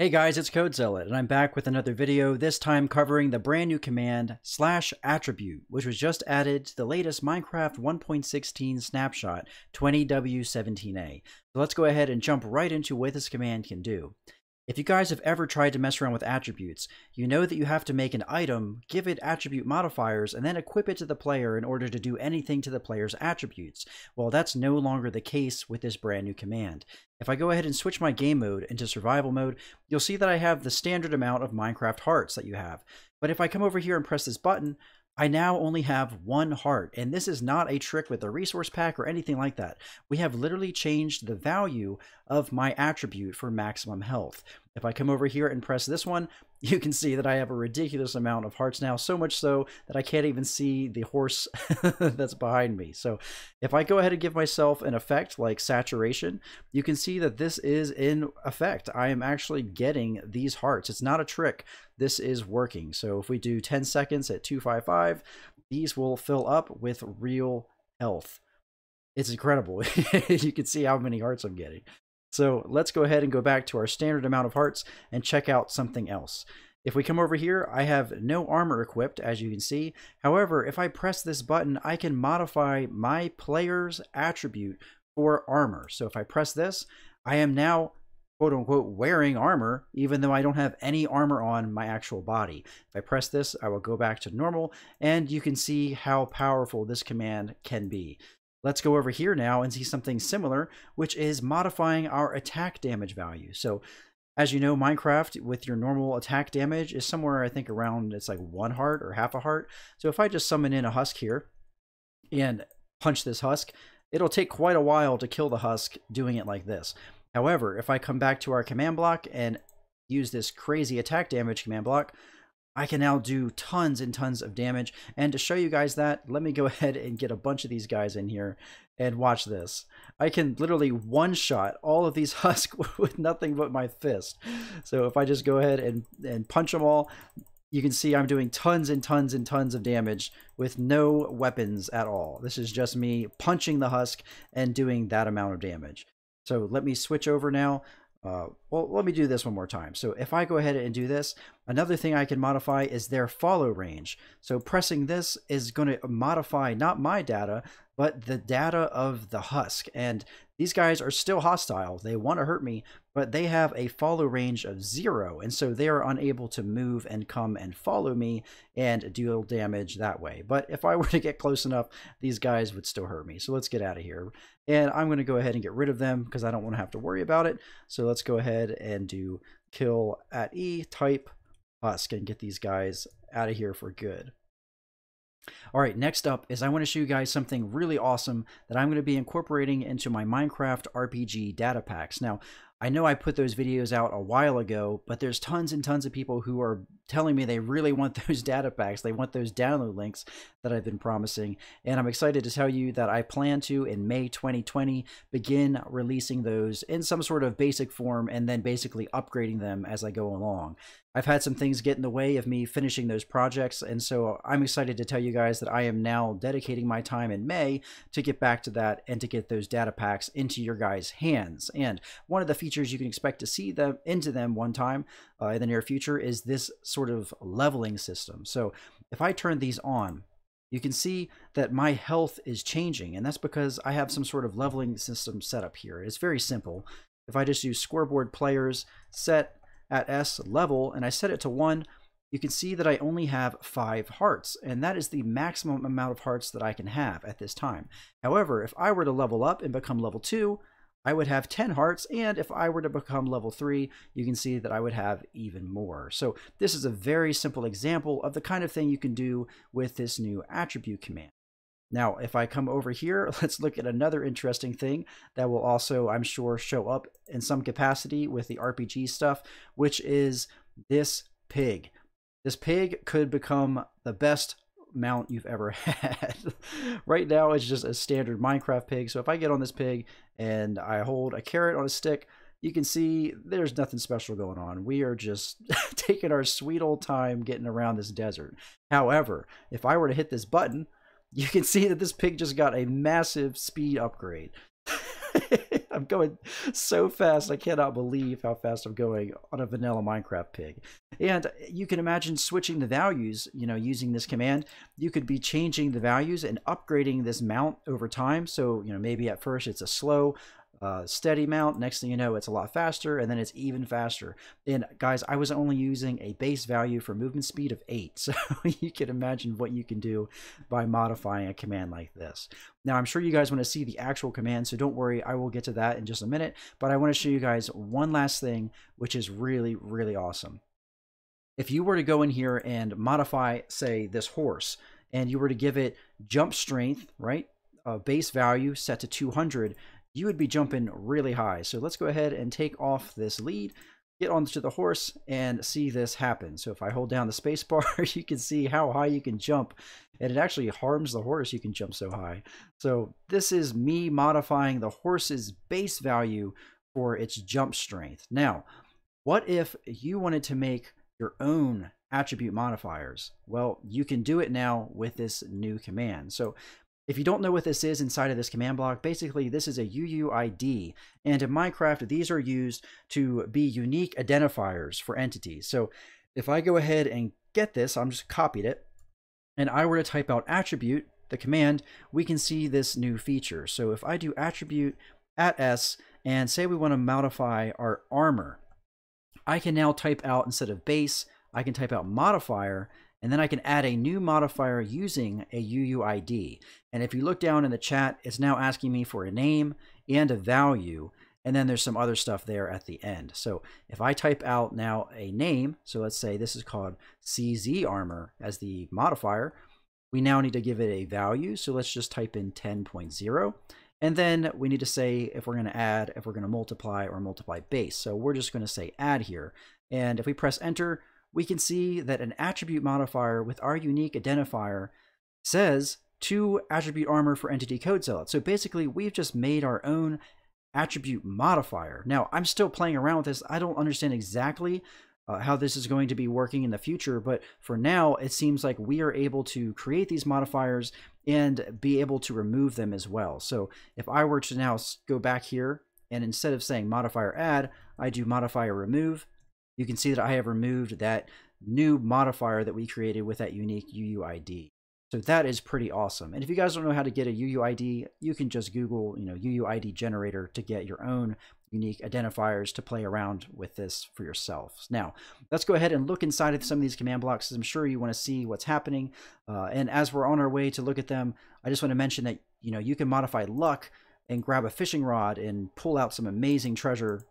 Hey guys, it's CodeZealot, and I'm back with another video, this time covering the brand new command /attribute, which was just added to the latest Minecraft 1.16 Snapshot 20w17a. So let's go ahead and jump right into what this command can do. If you guys have ever tried to mess around with attributes, you know that you have to make an item, give it attribute modifiers, and then equip it to the player in order to do anything to the player's attributes. Well, that's no longer the case with this brand new command. If I go ahead and switch my game mode into survival mode, you'll see that I have the standard amount of Minecraft hearts that you have. But if I come over here and press this button, I now only have 1 heart, and this is not a trick with the resource pack or anything like that. We have literally changed the value of my attribute for maximum health. If I come over here and press this one, you can see that I have a ridiculous amount of hearts now, so much so that I can't even see the horse that's behind me. So if I go ahead and give myself an effect like saturation, you can see that this is in effect. I am actually getting these hearts. It's not a trick. This is working. So if we do 10 seconds at 255, these will fill up with real health. It's incredible. You can see how many hearts I'm getting. So let's go ahead and go back to our standard amount of hearts and check out something else. If we come over here, I have no armor equipped, as you can see. However, if I press this button, I can modify my player's attribute for armor. So if I press this, I am now quote unquote wearing armor, even though I don't have any armor on my actual body. If I press this, I will go back to normal, and you can see how powerful this command can be. Let's go over here now and see something similar, which is modifying our attack damage value. So as you know, Minecraft with your normal attack damage is somewhere, I think, around, it's like 1 heart or half a heart. So if I just summon in a husk here and punch this husk, it'll take quite a while to kill the husk doing it like this. However, if I come back to our command block and use this crazy attack damage command block, I can now do tons and tons of damage. And to show you guys that, let me go ahead and get a bunch of these guys in here and watch this. I can literally one-shot all of these husks with nothing but my fist. So if I just go ahead and punch them all, you can see I'm doing tons and tons and tons of damage with no weapons at all. This is just me punching the husk and doing that amount of damage. So let me switch over now. Well, let me do this one more time. So if I go ahead and do this, another thing I can modify is their follow range. So pressing this is going to modify not my data, but the data of the husk. And these guys are still hostile. They want to hurt me, but they have a follow range of 0. And so they are unable to move and come and follow me and deal damage that way. But if I were to get close enough, these guys would still hurt me. So let's get out of here. And I'm going to go ahead and get rid of them because I don't want to have to worry about it. So let's go ahead and do kill at E type husk and get these guys out of here for good. All right, next up is I want to show you guys something really awesome that I'm going to be incorporating into my Minecraft RPG Datapacks. Now, I know I put those videos out a while ago, but there's tons and tons of people who are telling me they really want those data packs. They want those download links that I've been promising. And I'm excited to tell you that I plan to, in May 2020, begin releasing those in some sort of basic form and then basically upgrading them as I go along. I've had some things get in the way of me finishing those projects, and so I'm excited to tell you guys that I am now dedicating my time in May to get back to that and to get those data packs into your guys' hands. And one of the features you can expect to see them into them one time in the near future is this sort of leveling system. So if I turn these on, you can see that my health is changing, and that's because I have some sort of leveling system set up here. It's very simple. If I just use scoreboard players set at S level and I set it to 1, you can see that I only have 5 hearts, and that is the maximum amount of hearts that I can have at this time. However, if I were to level up and become level 2, I would have 10 hearts, and if I were to become level 3, you can see that I would have even more. So this is a very simple example of the kind of thing you can do with this new attribute command. Now, if I come over here, let's look at another interesting thing that will also, I'm sure, show up in some capacity with the RPG stuff, which is this pig. This pig could become the best mount you've ever had. Right now, it's just a standard Minecraft pig. So if I get on this pig and I hold a carrot on a stick, you can see there's nothing special going on. We are just taking our sweet old time getting around this desert. However, if I were to hit this button, you can see that this pig just got a massive speed upgrade. I'm going so fast. I cannot believe how fast I'm going on a vanilla Minecraft pig. And you can imagine switching the values, using this command. You could be changing the values and upgrading this mount over time. So, maybe at first it's a slow, steady mount. Next thing you know, it's a lot faster, and then it's even faster. And guys, I was only using a base value for movement speed of 8, so you can imagine what you can do by modifying a command like this. Now, I'm sure you guys want to see the actual command, so don't worry, I will get to that in just a minute, but I want to show you guys one last thing, which is really, really awesome. If you were to go in here and modify, say, this horse, and you were to give it jump strength, right, a base value set to 200, you would be jumping really high. So let's go ahead and take off this lead, get onto the horse, and see this happen. So if I hold down the space bar, you can see how high you can jump, and it actually harms the horse. You can jump so high. So this is me modifying the horse's base value for its jump strength. Now, what if you wanted to make your own attribute modifiers? Well, you can do it now with this new command. So if you don't know what this is inside of this command block, basically this is a UUID, and in Minecraft these are used to be unique identifiers for entities. So if I go ahead and get this, I'm just copied it, and I were to type out attribute, the command, we can see this new feature. So if I do attribute @s and say we want to modify our armor, I can now type out, instead of base, I can type out modifier, and then I can add a new modifier using a UUID. And if you look down in the chat, it's now asking me for a name and a value, and then there's some other stuff there at the end. So if I type out now a name, so let's say this is called CZ armor as the modifier, we now need to give it a value. So let's just type in 10.0. And then we need to say if we're going to add, if we're going to multiply, or multiply base. So we're just going to say add here. And if we press enter, we can see that an attribute modifier with our unique identifier says to attribute armor for entity code zealot. So basically, we've just made our own attribute modifier. Now, I'm still playing around with this. I don't understand exactly how this is going to be working in the future, but for now, it seems like we are able to create these modifiers and be able to remove them as well. So if I were to now go back here, and instead of saying modifier add, I do modifier remove, you can see that I have removed that new modifier that we created with that unique UUID. So that is pretty awesome. And if you guys don't know how to get a UUID, you can just Google, UUID generator to get your own unique identifiers to play around with this for yourself. Now, let's go ahead and look inside of some of these command blocks, because I'm sure you want to see what's happening. And as we're on our way to look at them, I just want to mention that, you can modify luck and grab a fishing rod and pull out some amazing treasure,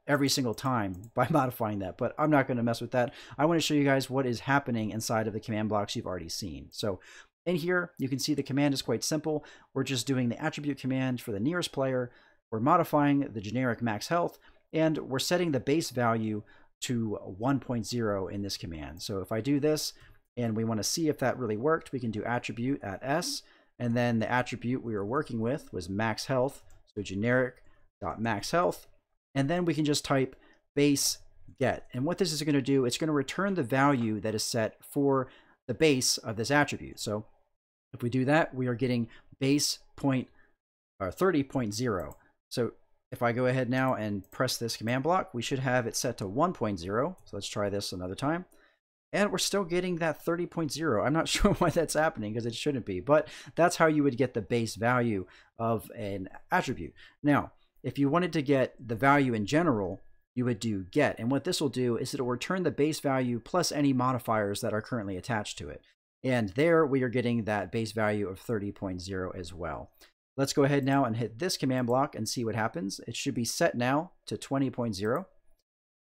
every single time by modifying that. But I'm not going to mess with that. I want to show you guys what is happening inside of the command blocks you've already seen. So in here, you can see the command is quite simple. We're just doing the attribute command for the nearest player. We're modifying the generic max health, and we're setting the base value to 1.0 in this command. So if I do this and we want to see if that really worked, we can do attribute @s. And then the attribute we were working with was max health, so generic.max health. And then we can just type base get. And what this is going to do, it's going to return the value that is set for the base of this attribute. So if we do that, we are getting base 30.0. So if I go ahead now and press this command block, we should have it set to 1.0. So let's try this another time. And we're still getting that 30.0. I'm not sure why that's happening, because it shouldn't be, but that's how you would get the base value of an attribute. Now, if you wanted to get the value in general, you would do get. And what this will do is it will return the base value plus any modifiers that are currently attached to it. And there we are getting that base value of 30.0 as well. Let's go ahead now and hit this command block and see what happens. It should be set now to 20.0.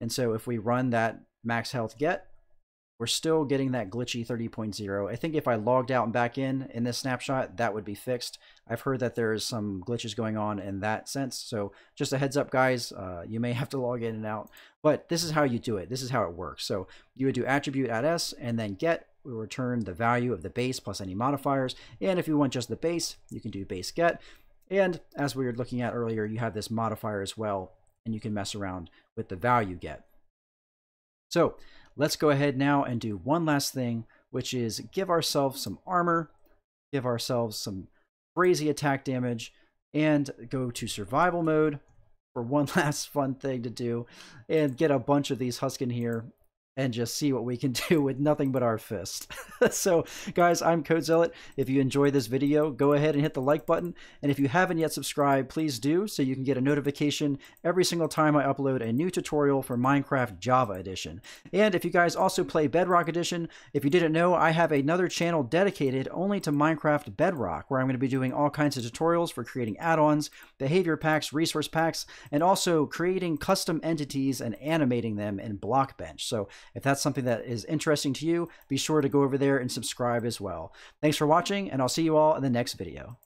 And so if we run that max health get, we're still getting that glitchy 30.0. I think if I logged out and back in this snapshot, that would be fixed. I've heard that there's some glitches going on in that sense. So just a heads up, guys, you may have to log in and out, but this is how you do it. This is how it works. So you would do attribute @s and then get will return the value of the base plus any modifiers. And if you want just the base, you can do base get. And as we were looking at earlier, you have this modifier as well, and you can mess around with the value get. So let's go ahead now and do one last thing, which is give ourselves some armor, give ourselves some crazy attack damage, and go to survival mode. for one last fun thing to do and get a bunch of these husk in here and just see what we can do with nothing but our fist. So, guys, I'm CodeZealot. If you enjoyed this video, go ahead and hit the like button. And if you haven't yet subscribed, please do, so you can get a notification every single time I upload a new tutorial for Minecraft Java Edition. And if you guys also play Bedrock Edition, if you didn't know, I have another channel dedicated only to Minecraft Bedrock, where I'm going to be doing all kinds of tutorials for creating add-ons, behavior packs, resource packs, and also creating custom entities and animating them in Blockbench. So if that's something that is interesting to you, be sure to go over there and subscribe as well. Thanks for watching, and I'll see you all in the next video.